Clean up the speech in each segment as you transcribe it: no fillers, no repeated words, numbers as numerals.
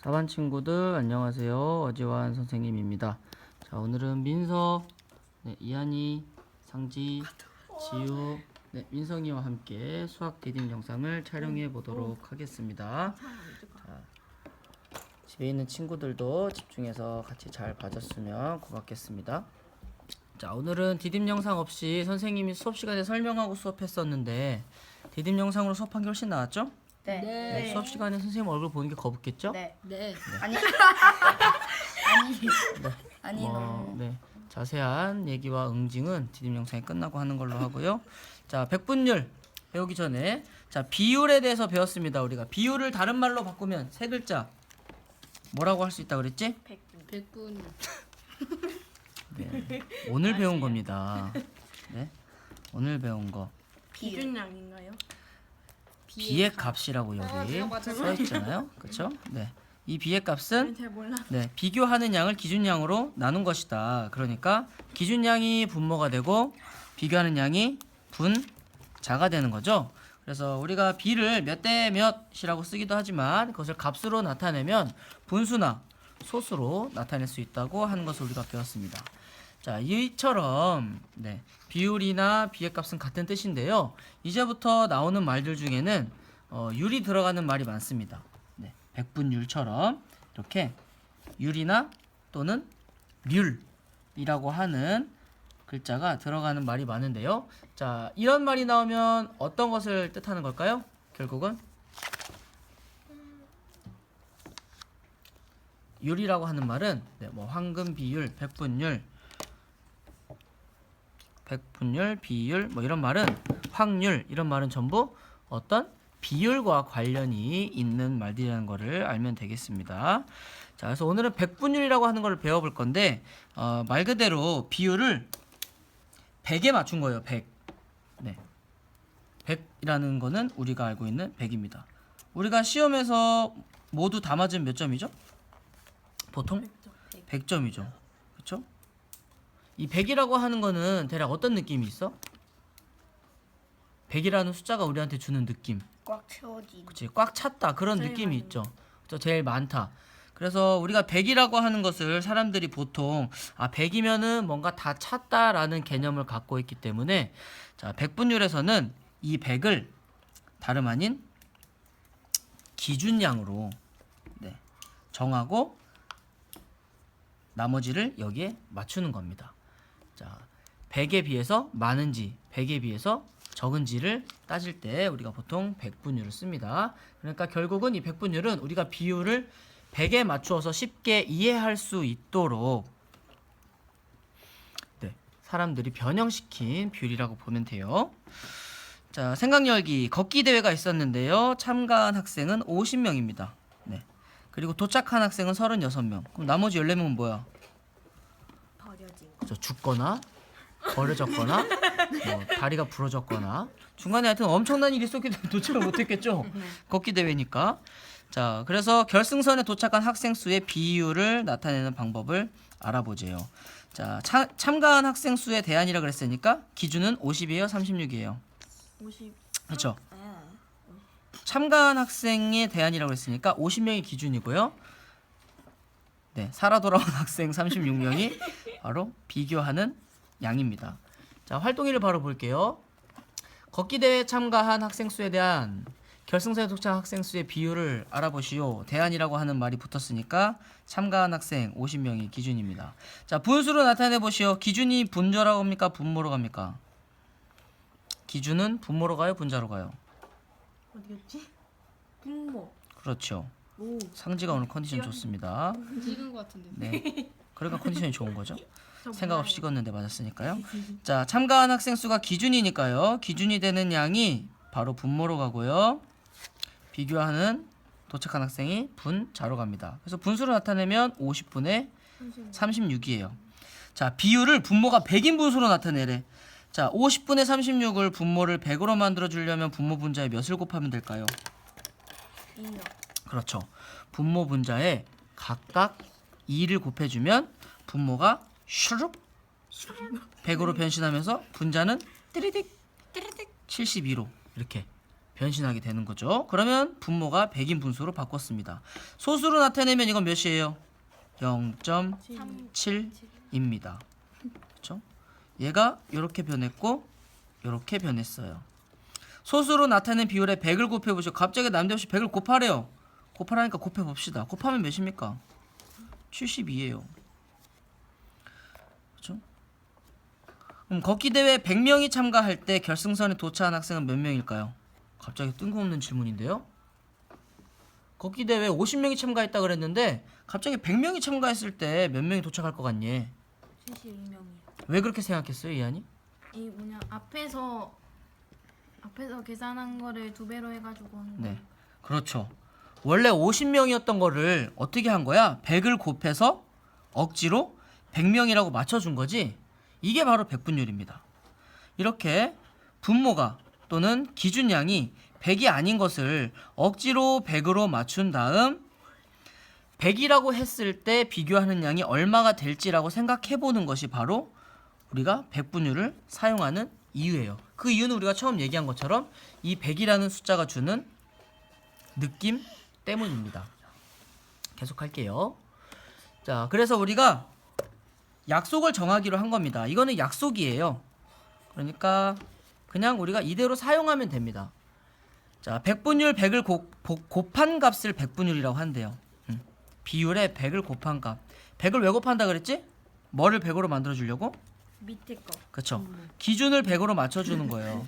4반 친구들 안녕하세요. 어지환 선생님입니다. 자, 오늘은 민서, 이한이, 상지, 지우, 민성이와 함께 수학 디딤 영상을 촬영해 보도록 하겠습니다. 자, 집에 있는 친구들도 집중해서 같이 잘 봐줬으면 고맙겠습니다. 자, 오늘은 디딤 영상 없이 선생님이 수업 시간에 설명하고 수업했었는데 디딤 영상으로 수업한 게 훨씬 나았죠? 네. 수업 시간에 선생님 얼굴 보는 게 거북겠죠? 네. 네. 아니. 아니. 네. 자세한 얘기와 응징은 디딤 영상이 끝나고 하는 걸로 하고요. 자, 백분율 배우기 전에 자, 비율에 대해서 배웠습니다. 우리가 비율을 다른 말로 바꾸면 세 글자 뭐라고 할 수 있다 그랬지? 백분. 네. 오늘 배운 겁니다. 네. 오늘 배운 거. 기준량인가요? B의 값이라고 여기 써 있잖아요. 그렇죠? 네. 이 B의 값은 잘 몰라. 비교하는 양을 기준량으로 나눈 것이다. 그러니까 기준량이 분모가 되고 비교하는 양이 분자가 되는 거죠. 그래서 우리가 B를 몇 대 몇이라고 쓰기도 하지만 그것을 값으로 나타내면 분수나 소수로 나타낼 수 있다고 하는 것을 우리가 배웠습니다. 자, 이처럼 비율이나 B의 값은 같은 뜻인데요. 이제부터 나오는 말들 중에는 율이 들어가는 말이 많습니다. 백분율처럼 이렇게 율이나 또는 률이라고 하는 글자가 들어가는 말이 많은데요. 자, 이런 말이 나오면 어떤 것을 뜻하는 걸까요? 결국은 율이라고 하는 말은 황금 비율, 백분율, 비율 이런 말은 확률 이런 말은 전부 어떤 비율과 관련이 있는 말들이라는 것을 알면 되겠습니다. 자, 그래서 오늘은 백분율이라고 하는 것을 배워볼 건데 말 그대로 비율을 100에 맞춘 거예요. 100. 100이라는 거는 우리가 알고 있는 100입니다. 우리가 시험에서 모두 다 맞으면 몇 점이죠? 보통 100점이죠. 그렇죠? 이 100이라고 하는 거는 대략 어떤 느낌이 있어? 100이라는 숫자가 우리한테 주는 느낌. 꽉 채워진. 그치, 꽉 찼다 그런 제일 느낌이 많은 있죠. 그쵸? 제일 많다. 그래서 우리가 100이라고 하는 것을 사람들이 보통 100이면은 뭔가 다 찼다라는 개념을 갖고 있기 때문에 자, 백분율에서는 이 100을 다름 아닌 기준량으로 정하고 나머지를 여기에 맞추는 겁니다. 자, 100에 비해서 많은지 100에 비해서 적은지를 따질 때 우리가 보통 백분율을 씁니다. 그러니까 결국은 이 백분율은 우리가 비율을 100에 맞추어서 쉽게 이해할 수 있도록 사람들이 변형시킨 비율이라고 보면 돼요. 자, 생각 열기 걷기 대회가 있었는데요. 참가한 학생은 50명입니다. 그리고 도착한 학생은 36명. 그럼 나머지 14명은 뭐야? 버려진. 그죠, 죽거나 버려졌거나 다리가 부러졌거나 중간에 하여튼 엄청난 일이 있었기 때문에 도착을 못했겠죠. 걷기 대회니까. 자, 그래서 결승선에 도착한 학생 수의 비율을 나타내는 방법을 알아보재요. 자, 참가한 학생 수의 대안이라 그랬으니까 기준은 50이에요, 36이에요. 50. 그렇죠. 참가한 학생의 대안이라고 했으니까 50명이 기준이고요. 살아 돌아온 학생 36명이 바로 비교하는 양입니다. 자, 활동일을 바로 볼게요. 걷기 대회에 참가한 학생 수에 대한 결승선에 도착한 학생 수의 비율을 알아보시오. 대안이라고 하는 말이 붙었으니까 참가한 학생 50명이 기준입니다. 자, 분수로 나타내 보시오. 기준이 분자로 갑니까? 분모로 갑니까? 기준은 분모로 가요? 분자로 가요? 어디였지? 분모. 그렇죠. 오. 상지가 오늘 컨디션 좋습니다. 찍은 것 같은데. 네. 그러니까 컨디션이 좋은 거죠. 저 생각 몰라요. 없이 찍었는데 맞았으니까요. 자, 참가한 학생 수가 기준이니까요. 기준이 되는 양이 바로 분모로 가고요. 비교하는 도착한 학생이 분자로 갑니다. 그래서 분수로 나타내면 50분의 36이에요. 자, 비율을 분모가 100인 분수로 나타내래. 자, 50분의 36을 분모를 100으로 만들어 주려면 분모 분자에 몇을 곱하면 될까요? 2요. 그렇죠. 분모 분자에 각각 2를 곱해주면 분모가 슈룩 100으로 변신하면서 분자는 띠리딕 72로 이렇게 변신하게 되는 거죠. 그러면 분모가 100인 분수로 바꿨습니다. 소수로 나타내면 이건 몇이에요? 0.7입니다. 그렇죠? 얘가 이렇게 변했고 이렇게 변했어요. 소수로 나타낸 비율에 100을 곱해보시고 갑자기 남대없이 100을 곱하래요. 곱하라니까 곱해봅시다. 곱하면 몇입니까? 72예요. 그렇죠? 그럼 걷기대회 100명이 참가할 때 결승선에 도착한 학생은 몇 명일까요? 갑자기 뜬금없는 질문인데요. 걷기대회 50명이 참가했다 그랬는데 갑자기 100명이 참가했을 때 몇 명이 도착할 것 같니? 72명이요. 왜 그렇게 생각했어요, 이한이? 이 뭐냐 앞에서 계산한 거를 2배로 해가지고 하는 거. 네, 그렇죠. 원래 50명이었던 거를 어떻게 한 거야? 100을 곱해서 억지로 100명이라고 맞춰준 거지. 이게 바로 백분율입니다. 이렇게 분모가 또는 기준량이 100이 아닌 것을 억지로 100으로 맞춘 다음 100이라고 했을 때 비교하는 양이 얼마가 될지라고 생각해 보는 것이 바로 우리가 백분율을 사용하는 이유예요. 그 이유는 우리가 처음 얘기한 것처럼 이 100이라는 숫자가 주는 느낌 때문입니다. 계속할게요. 자, 그래서 우리가 약속을 정하기로 한 겁니다. 이거는 약속이에요. 그러니까 그냥 우리가 이대로 사용하면 됩니다. 자, 백분율 100을 곱한 값을 백분율이라고 한대요. 비율에 100을 곱한 값. 100을 왜 곱한다 그랬지? 뭐를 100으로 만들어 주려고? 밑에 거. 그렇죠. 기준을 100으로 맞춰주는 거예요.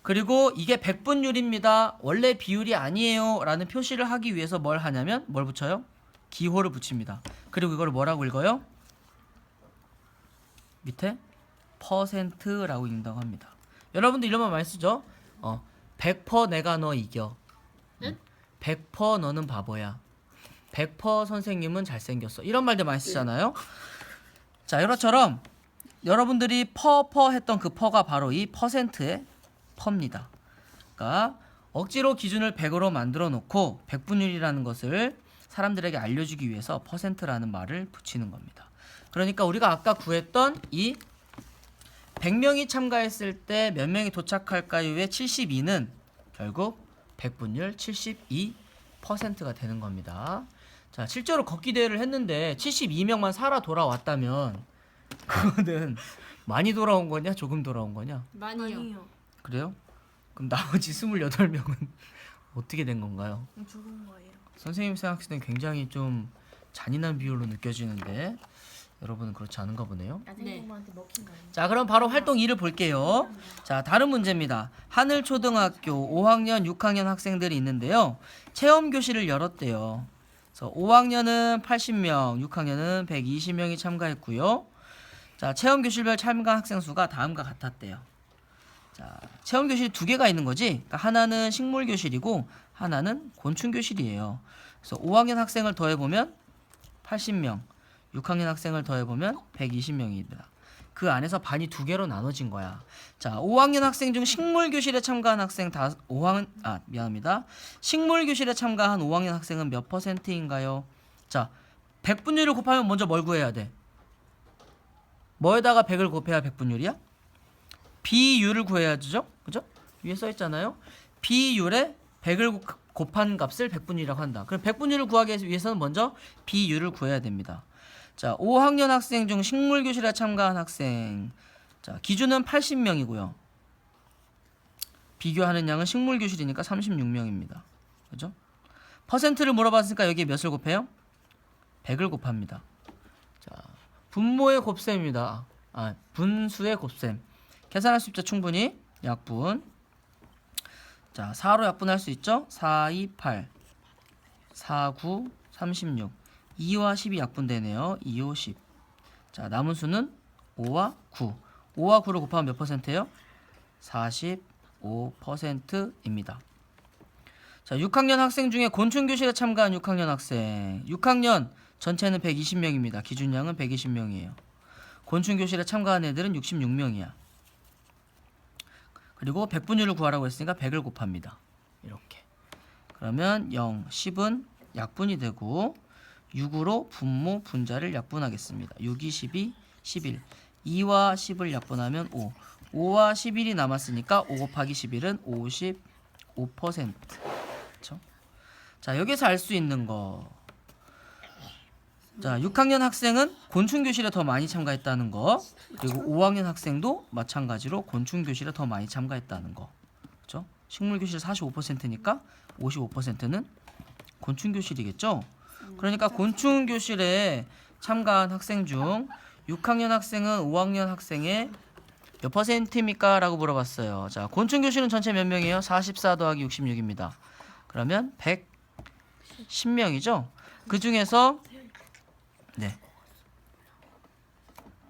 그리고 이게 백분율입니다. 원래 비율이 아니에요. 라는 표시를 하기 위해서 뭘 하냐면 뭘 붙여요? 기호를 붙입니다. 그리고 이걸 뭐라고 읽어요? 밑에 %라고 읽는다고 합니다. 여러분들 이런 말 많이 쓰죠? 100% 내가 너 이겨. 100% 너는 바보야. 100% 선생님은 잘생겼어. 이런 말들 많이 쓰잖아요. 자, 이것처럼 여러분들이 퍼 했던 그 퍼가 바로 이 %의 퍼입니다. 그러니까 억지로 기준을 100으로 만들어 놓고 백분율이라는 것을 사람들에게 알려주기 위해서 %라는 말을 붙이는 겁니다. 그러니까 우리가 아까 구했던 이 100명이 참가했을 때 몇 명이 도착할까요의 72는 결국 백분율 72%가 되는 겁니다. 자, 실제로 걷기 대회를 했는데 72명만 살아 돌아왔다면 그거는 많이 돌아온 거냐 조금 돌아온 거냐? 많이요. 그래요? 그럼 나머지 28명은 어떻게 된 건가요? 죽은 거예요. 선생님 생각했을 땐 굉장히 좀 잔인한 비율로 느껴지는데 여러분은 그렇지 않은가 보네요. 야생동물한테 먹힌 거예요. 자, 그럼 바로 활동 2를 볼게요. 자, 다른 문제입니다. 하늘초등학교 5학년, 6학년 학생들이 있는데요. 체험교실을 열었대요. 그래서 5학년은 80명, 6학년은 120명이 참가했고요. 자, 체험교실별 참가 학생 수가 다음과 같았대요. 자, 체험교실이 2개가 있는 거지. 그러니까 하나는 식물교실이고 하나는 곤충교실이에요. 그래서 5학년 학생을 더해보면 80명, 6학년 학생을 더해보면 120명입니다. 그 안에서 반이 2개로 나눠진 거야. 자, 5학년 학생 중 식물교실에 참가한 학생 식물교실에 참가한 5학년 학생은 몇 %인가요? 자, 백분율을 곱하면 먼저 뭘 구해야 돼? 뭐에다가 100을 곱해야 백분율이야? 비율을 구해야죠. 그죠? 위에 써 있잖아요. 비율에 100을 곱한 값을 백분율이라고 한다. 그럼 백분율을 구하기 위해서는 먼저 비율을 구해야 됩니다. 자, 5학년 학생 중 식물교실에 참가한 학생. 자, 기준은 80명이고요. 비교하는 양은 식물교실이니까 36명입니다. 그죠? 퍼센트를 물어봤으니까 여기에 몇을 곱해요? 100을 곱합니다. 자, 분모의 곱셈입니다. 분수의 곱셈. 계산할 수 있죠, 충분히. 약분. 자, 4로 약분할 수 있죠? 4, 2, 8. 4, 9, 36. 2와 10이 약분되네요. 2, 5, 10. 자, 남은 수는 5와 9. 5와 9를 곱하면 몇 %예요? 45%입니다. 자, 6학년 학생 중에 곤충교실에 참가한 6학년 학생. 6학년 전체는 120명입니다. 기준량은 120명이에요. 곤충교실에 참가한 애들은 66명이야. 그리고 백분율을 구하라고 했으니까 100을 곱합니다. 이렇게. 그러면 0, 10은 약분이 되고 6으로 분모 분자를 약분하겠습니다. 6, 2, 12, 11. 2와 10을 약분하면 5. 5와 11이 남았으니까 5 곱하기 11은 그렇죠? 자, 여기서 알 수 있는 거. 자, 6학년 학생은 곤충 교실에 더 많이 참가했다는 거. 그리고 5학년 학생도 마찬가지로 곤충 교실에 더 많이 참가했다는 거. 그렇죠? 식물 교실 45%니까 55%는 곤충 교실이겠죠? 그러니까 곤충 교실에 참가한 학생 중 6학년 학생은 5학년 학생의 몇 퍼센트입니까? 라고 물어봤어요. 자, 곤충 교실은 전체 몇 명이에요? 44 더하기 66입니다. 그러면 110명이죠? 그 중에서 네.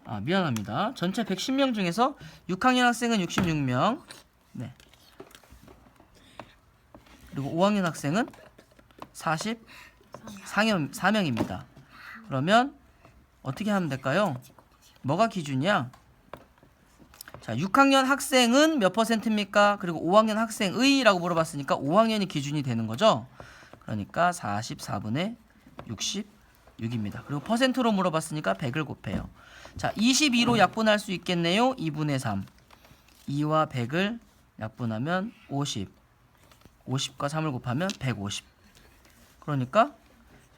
아, 미안합니다. 전체 110명 중에서 6학년 학생은 66명. 네. 그리고 5학년 학생은 44명입니다. 그러면 어떻게 하면 될까요? 뭐가 기준이야? 자, 6학년 학생은 몇 퍼센트입니까? 그리고 5학년 학생의라고 물어봤으니까 5학년이 기준이 되는 거죠. 그러니까 44분의 66입니다. 그리고 퍼센트로 물어봤으니까 100을 곱해요. 자, 22로 약분할 수 있겠네요. 2분의 3. 2와 100을 약분하면 50. 50과 3을 곱하면 150. 그러니까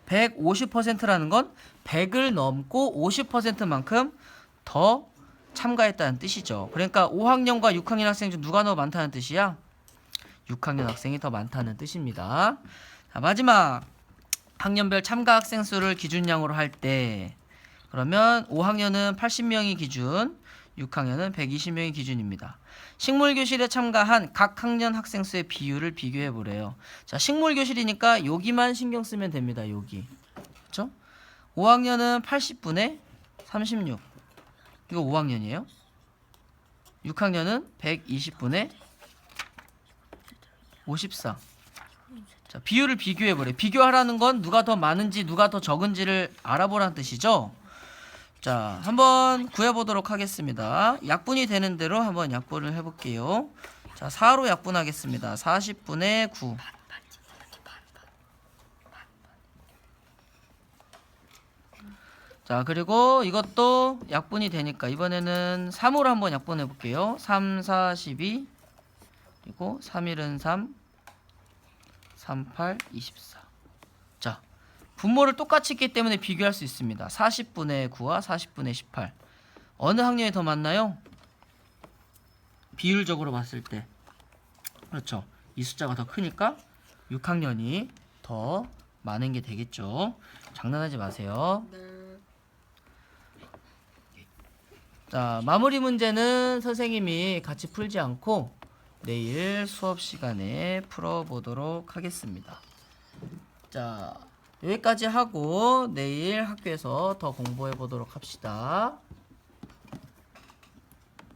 150%라는 건 100을 넘고 50%만큼 더 참가했다는 뜻이죠. 그러니까 5학년과 6학년 학생 중 누가 더 많다는 뜻이야? 6학년 학생이 더 많다는 뜻입니다. 자, 마지막 학년별 참가 학생 수를 기준량으로 할 때 그러면 5학년은 80명이 기준, 6학년은 120명이 기준입니다. 식물교실에 참가한 각 학년 학생 수의 비율을 비교해 보래요. 자, 식물교실이니까 여기만 신경 쓰면 됩니다. 여기. 그렇죠? 5학년은 80분의 36. 이거 5학년이에요. 6학년은 120분의 54. 자, 비율을 비교해 보래. 비교하라는 건 누가 더 많은지 누가 더 적은지를 알아보라는 뜻이죠. 자, 한번 구해보도록 하겠습니다. 약분이 되는 대로 한번 약분을 해볼게요. 자, 4로 약분하겠습니다. 40분의 9. 자, 그리고 이것도 약분이 되니까 이번에는 3으로 한번 약분해 볼게요. 3, 4, 12. 그리고 3, 1은 3. 3, 8, 24. 자, 분모를 똑같이 했기 때문에 비교할 수 있습니다. 40분의 9와 40분의 18. 어느 학년이 더 많나요? 비율적으로 봤을 때. 그렇죠. 이 숫자가 더 크니까 6학년이 더 많은 게 되겠죠. 장난하지 마세요. 자, 마무리 문제는 선생님이 같이 풀지 않고 내일 수업 시간에 풀어보도록 하겠습니다. 자, 여기까지 하고 내일 학교에서 더 공부해 보도록 합시다.